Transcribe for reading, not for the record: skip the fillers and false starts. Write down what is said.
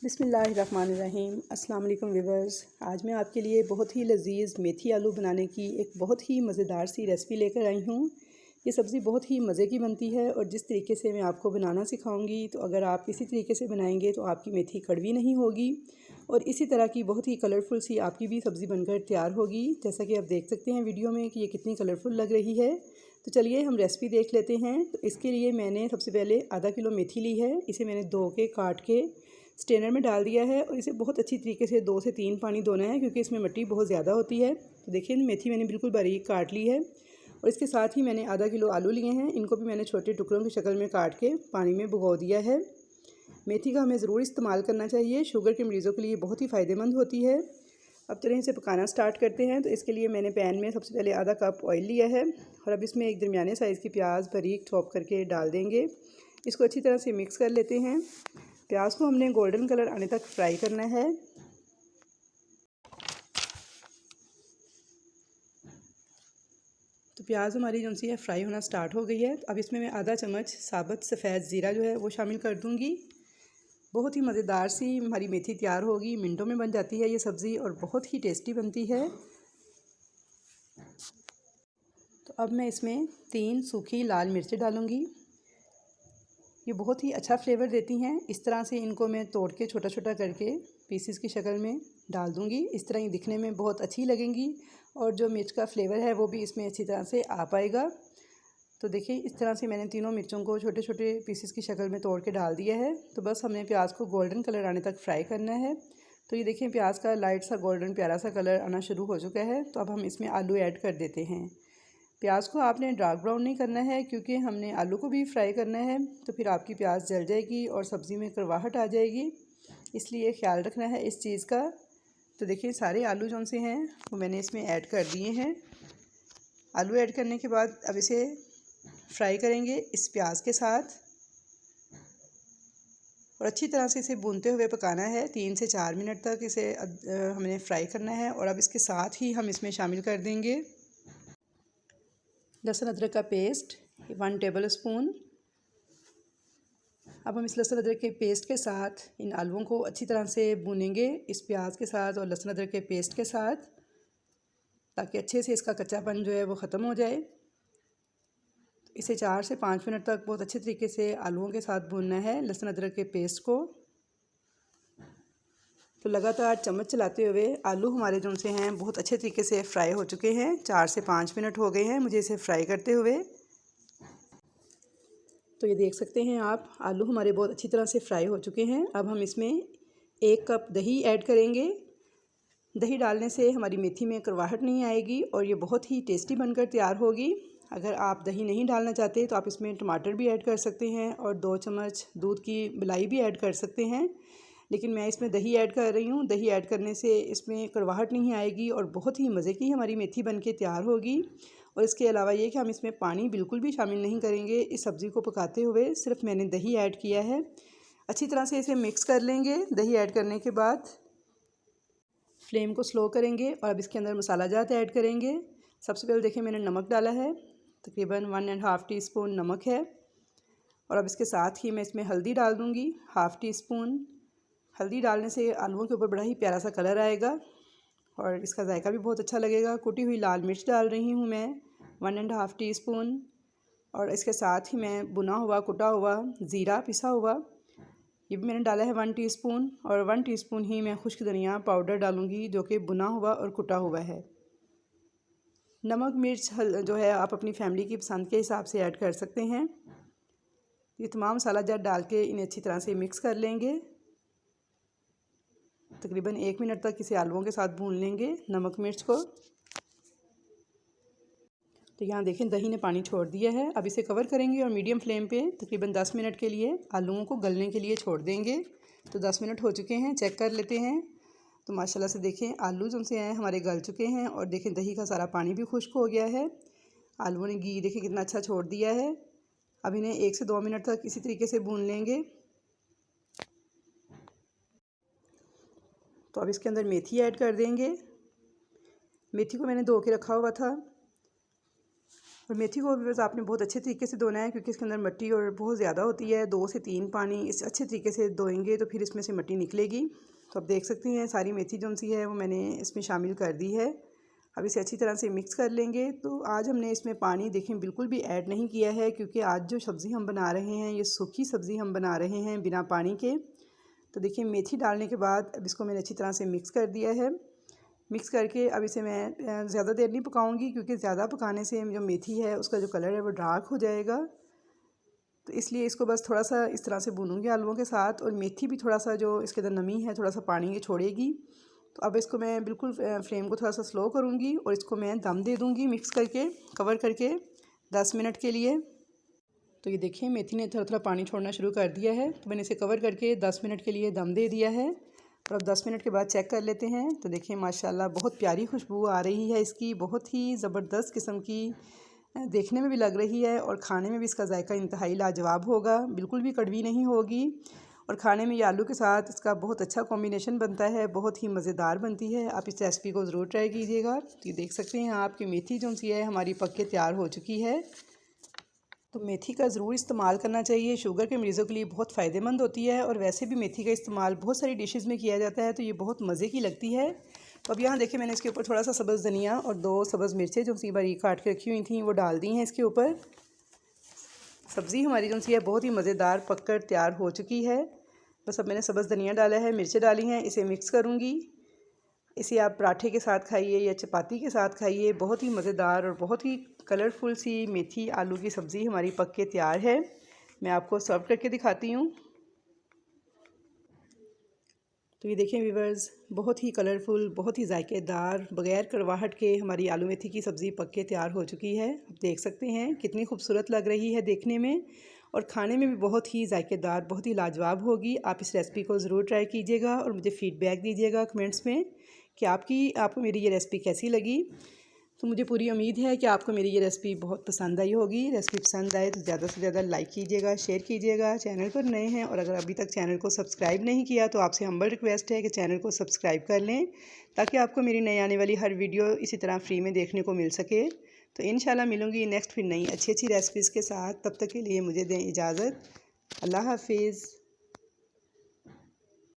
बिस्मिल्लाहिर्रहमानिर्रहीम। अस्सलाम वालेकुम व्यूअर्स। आज मैं आपके लिए बहुत ही लजीज़ मेथी आलू बनाने की एक बहुत ही मज़ेदार सी रेसिपी लेकर आई हूँ। ये सब्ज़ी बहुत ही मज़े की बनती है और जिस तरीके से मैं आपको बनाना सिखाऊंगी तो अगर आप इसी तरीके से बनाएंगे तो आपकी मेथी कड़वी नहीं होगी और इसी तरह की बहुत ही कलरफुल सी आपकी भी सब्ज़ी बनकर तैयार होगी। जैसा कि आप देख सकते हैं वीडियो में कि ये कितनी कलरफुल लग रही है। तो चलिए हम रेसिपी देख लेते हैं। तो इसके लिए मैंने सबसे पहले आधा किलो मेथी ली है। इसे मैंने धो के काट के स्ट्रेनर में डाल दिया है और इसे बहुत अच्छी तरीके से 2 से 3 पानी धोना है क्योंकि इसमें मिट्टी बहुत ज़्यादा होती है। तो देखिए मेथी मैंने बिल्कुल बारीक काट ली है और इसके साथ ही मैंने आधा किलो आलू लिए हैं। इनको भी मैंने छोटे टुकड़ों की शक्ल में काट के पानी में भिगो दिया है। मेथी का हमें ज़रूर इस्तेमाल करना चाहिए, शुगर के मरीज़ों के लिए बहुत ही फ़ायदेमंद होती है। अब चलिए इसे पकाना स्टार्ट करते हैं। तो इसके लिए मैंने पैन में सबसे पहले आधा कप ऑयल लिया है और अब इसमें एक दरमियाने साइज़ की प्याज बारीक चॉप करके डाल देंगे। इसको अच्छी तरह से मिक्स कर लेते हैं। प्याज को हमने गोल्डन कलर आने तक फ्राई करना है। तो प्याज हमारी जो सी है फ्राई होना स्टार्ट हो गई है। तो अब इसमें मैं आधा चम्मच साबुत सफ़ेद ज़ीरा जो है वो शामिल कर दूंगी। बहुत ही मज़ेदार सी हमारी मेथी तैयार होगी, मिनटों में बन जाती है ये सब्ज़ी और बहुत ही टेस्टी बनती है। तो अब मैं इसमें 3 सूखी लाल मिर्चें डालूंगी। ये बहुत ही अच्छा फ्लेवर देती हैं। इस तरह से इनको मैं तोड़ के छोटा छोटा करके पीसेस की शक्ल में डाल दूंगी। इस तरह ही दिखने में बहुत अच्छी लगेंगी और जो मिर्च का फ्लेवर है वो भी इसमें अच्छी तरह से आ पाएगा। तो देखिए इस तरह से मैंने तीनों मिर्चों को छोटे छोटे पीसेस की शक्ल में तोड़ के डाल दिया है। तो बस हमने प्याज को गोल्डन कलर आने तक फ्राई करना है। तो ये देखिए प्याज का लाइट सा गोल्डन प्यारा सा कलर आना शुरू हो चुका है। तो अब हम इसमें आलू ऐड कर देते हैं। प्याज को आपने डार्क ब्राउन नहीं करना है क्योंकि हमने आलू को भी फ्राई करना है। तो फिर आपकी प्याज जल जाएगी और सब्ज़ी में कड़वाहट आ जाएगी, इसलिए ख्याल रखना है इस चीज़ का। तो देखिए सारे आलू जो से हैं वो मैंने इसमें ऐड कर दिए हैं। आलू ऐड करने के बाद अब इसे फ्राई करेंगे इस प्याज के साथ और अच्छी तरह से इसे भूनते हुए पकाना है। 3 से 4 मिनट तक इसे हमने फ्राई करना है। और अब इसके साथ ही हम इसमें शामिल कर देंगे लहसुन अदरक का पेस्ट 1 टेबल स्पून। अब हम इस लहसुन अदरक के पेस्ट के साथ इन आलूओं को अच्छी तरह से भूनेंगे इस प्याज के साथ और लहसुन अदरक के पेस्ट के साथ, ताकि अच्छे से इसका कच्चापन जो है वो ख़त्म हो जाए। इसे 4 से 5 मिनट तक बहुत अच्छे तरीके से आलूओं के साथ भूनना है लहसुन अदरक के पेस्ट को। तो लगातार चम्मच चलाते हुए आलू हमारे जो से हैं बहुत अच्छे तरीके से फ्राई हो चुके हैं। 4 से 5 मिनट हो गए हैं मुझे इसे फ्राई करते हुए। तो ये देख सकते हैं आप आलू हमारे बहुत अच्छी तरह से फ्राई हो चुके हैं। अब हम इसमें 1 कप दही ऐड करेंगे। दही डालने से हमारी मेथी में कड़वाहट नहीं आएगी और ये बहुत ही टेस्टी बनकर तैयार होगी। अगर आप दही नहीं डालना चाहते तो आप इसमें टमाटर भी ऐड कर सकते हैं और 2 चम्मच दूध की मलाई भी ऐड कर सकते हैं, लेकिन मैं इसमें दही ऐड कर रही हूँ। दही ऐड करने से इसमें कड़वाहट नहीं आएगी और बहुत ही मज़े की हमारी मेथी बन के तैयार होगी। और इसके अलावा ये कि हम इसमें पानी बिल्कुल भी शामिल नहीं करेंगे इस सब्ज़ी को पकाते हुए, सिर्फ मैंने दही ऐड किया है। अच्छी तरह से इसे मिक्स कर लेंगे। दही ऐड करने के बाद फ्लेम को स्लो करेंगे और अब इसके अंदर मसाला जात ऐड करेंगे। सबसे पहले देखिए मैंने नमक डाला है, तकरीबन 1.5 टीस्पून नमक है। और अब इसके साथ ही मैं इसमें हल्दी डाल दूँगी, 1/2 टीस्पून। हल्दी डालने से आलूओं के ऊपर बड़ा ही प्यारा सा कलर आएगा और इसका जायका भी बहुत अच्छा लगेगा। कुटी हुई लाल मिर्च डाल रही हूँ मैं 1.5 टीस्पून। और इसके साथ ही मैं भुना हुआ कुटा हुआ ज़ीरा पिसा हुआ ये भी मैंने डाला है 1 टीस्पून। और 1 टीस्पून ही मैं खुश्क धनिया पाउडर डालूँगी जो कि भुना हुआ और कुटा हुआ है। नमक मिर्च जो है आप अपनी फैमिली की पसंद के हिसाब से ऐड कर सकते हैं। ये तमाम मसाला जात डाल के इन्हें अच्छी तरह से मिक्स कर लेंगे। तकरीबन 1 मिनट तक इसे आलूओं के साथ भून लेंगे नमक मिर्च को। तो यहाँ देखें दही ने पानी छोड़ दिया है। अब इसे कवर करेंगे और मीडियम फ्लेम पे तकरीबन 10 मिनट के लिए आलूओं को गलने के लिए छोड़ देंगे। तो 10 मिनट हो चुके हैं, चेक कर लेते हैं। तो माशाल्लाह से देखें आलू जो से हैं हमारे गल चुके हैं और देखें दही का सारा पानी भी खुश्क हो गया है। आलूओं ने घी देखें कितना अच्छा छोड़ दिया है। अब इन्हें 1 से 2 मिनट तक इसी तरीके से भून लेंगे। तो अब इसके अंदर मेथी ऐड कर देंगे। मेथी को मैंने धो के रखा हुआ था और मेथी को भी आपने बहुत अच्छे तरीके से धोना है, क्योंकि इसके अंदर मिट्टी और बहुत ज़्यादा होती है। 2 से 3 पानी इस अच्छे तरीके से धोएंगे तो फिर इसमें से मिट्टी निकलेगी। तो आप देख सकते हैं सारी मेथी जो सी है वो मैंने इसमें शामिल कर दी है। अब इसे अच्छी तरह से मिक्स कर लेंगे। तो आज हमने इसमें पानी देखें बिल्कुल भी ऐड नहीं किया है, क्योंकि आज जो सब्ज़ी हम बना रहे हैं ये सूखी सब्ज़ी हम बना रहे हैं बिना पानी के। तो देखिए मेथी डालने के बाद अब इसको मैंने अच्छी तरह से मिक्स कर दिया है। मिक्स करके अब इसे मैं ज़्यादा देर नहीं पकाऊंगी, क्योंकि ज़्यादा पकाने से जो मेथी है उसका जो कलर है वो डार्क हो जाएगा। तो इसलिए इसको बस थोड़ा सा इस तरह से भूनूंगी आलूओं के साथ। और मेथी भी थोड़ा सा जो इसके अंदर नमी है थोड़ा सा पानी ये छोड़ेगी। तो अब इसको मैं बिल्कुल फ्लेम को थोड़ा सा स्लो करूँगी और इसको मैं दम दे दूँगी मिक्स करके, कवर करके 10 मिनट के लिए। तो ये देखिए मेथी ने थोड़ा थोड़ा पानी छोड़ना शुरू कर दिया है। तो मैंने इसे कवर करके 10 मिनट के लिए दम दे दिया है। और अब 10 मिनट के बाद चेक कर लेते हैं। तो देखिए माशाल्लाह बहुत प्यारी खुशबू आ रही है इसकी, बहुत ही ज़बरदस्त किस्म की देखने में भी लग रही है। और खाने में भी इसका जायका इंतहाई लाजवाब होगा, बिल्कुल भी कड़वी नहीं होगी। और खाने में ये आलू के साथ इसका बहुत अच्छा कॉम्बिनेशन बनता है, बहुत ही मज़ेदार बनती है। आप इस रेसिपी को ज़रूर ट्राई कीजिएगा। तो ये देख सकते हैं आपकी मेथी जो सी है हमारी पक के तैयार हो चुकी है। तो मेथी का ज़रूर इस्तेमाल करना चाहिए, शुगर के मरीज़ों के लिए बहुत फ़ायदेमंद होती है। और वैसे भी मेथी का इस्तेमाल बहुत सारी डिशेज़ में किया जाता है, तो ये बहुत मज़े की लगती है। तो अब यहाँ देखिए मैंने इसके ऊपर थोड़ा सा सब्ज़ धनिया और 2 सब्ज़ मिर्चें जो सी बारीक काट के रखी हुई थी वो डाल दी हैं इसके ऊपर। सब्ज़ी हमारी जो सी है बहुत ही मज़ेदार पक कर तैयार हो चुकी है। बस अब मैंने सब्ज़ धनिया डाला है, मिर्चें डाली हैं, इसे मिक्स करूँगी। इसे आप पराठे के साथ खाइए या चपाती के साथ खाइए, बहुत ही मज़ेदार और बहुत ही कलरफुल सी मेथी आलू की सब्ज़ी हमारी पक के तैयार है। मैं आपको सर्व करके दिखाती हूँ। तो ये देखें व्यूअर्स, बहुत ही कलरफुल, बहुत ही जायकेदार, बग़ैर कड़वाहट के हमारी आलू मेथी की सब्ज़ी पक के तैयार हो चुकी है। आप देख सकते हैं कितनी खूबसूरत लग रही है देखने में, और खाने में भी बहुत ही जायकेदार, बहुत ही लाजवाब होगी। आप इस रेसिपी को ज़रूर ट्राई कीजिएगा और मुझे फ़ीडबैक दीजिएगा कमेंट्स में कि आपको मेरी ये रेसिपी कैसी लगी। तो मुझे पूरी उम्मीद है कि आपको मेरी ये रेसिपी बहुत पसंद आई होगी। रेसिपी पसंद आए तो ज़्यादा से ज़्यादा लाइक कीजिएगा, शेयर कीजिएगा। चैनल पर नए हैं और अगर अभी तक चैनल को सब्सक्राइब नहीं किया तो आपसे हम्बल रिक्वेस्ट है कि चैनल को सब्सक्राइब कर लें, ताकि आपको मेरी नई आने वाली हर वीडियो इसी तरह फ्री में देखने को मिल सके। तो इंशाल्लाह मिलूँगी नेक्स्ट फिर नई अच्छी अच्छी रेसिपीज़ के साथ। तब तक के लिए मुझे दें इजाज़त। अल्लाह हाफिज़।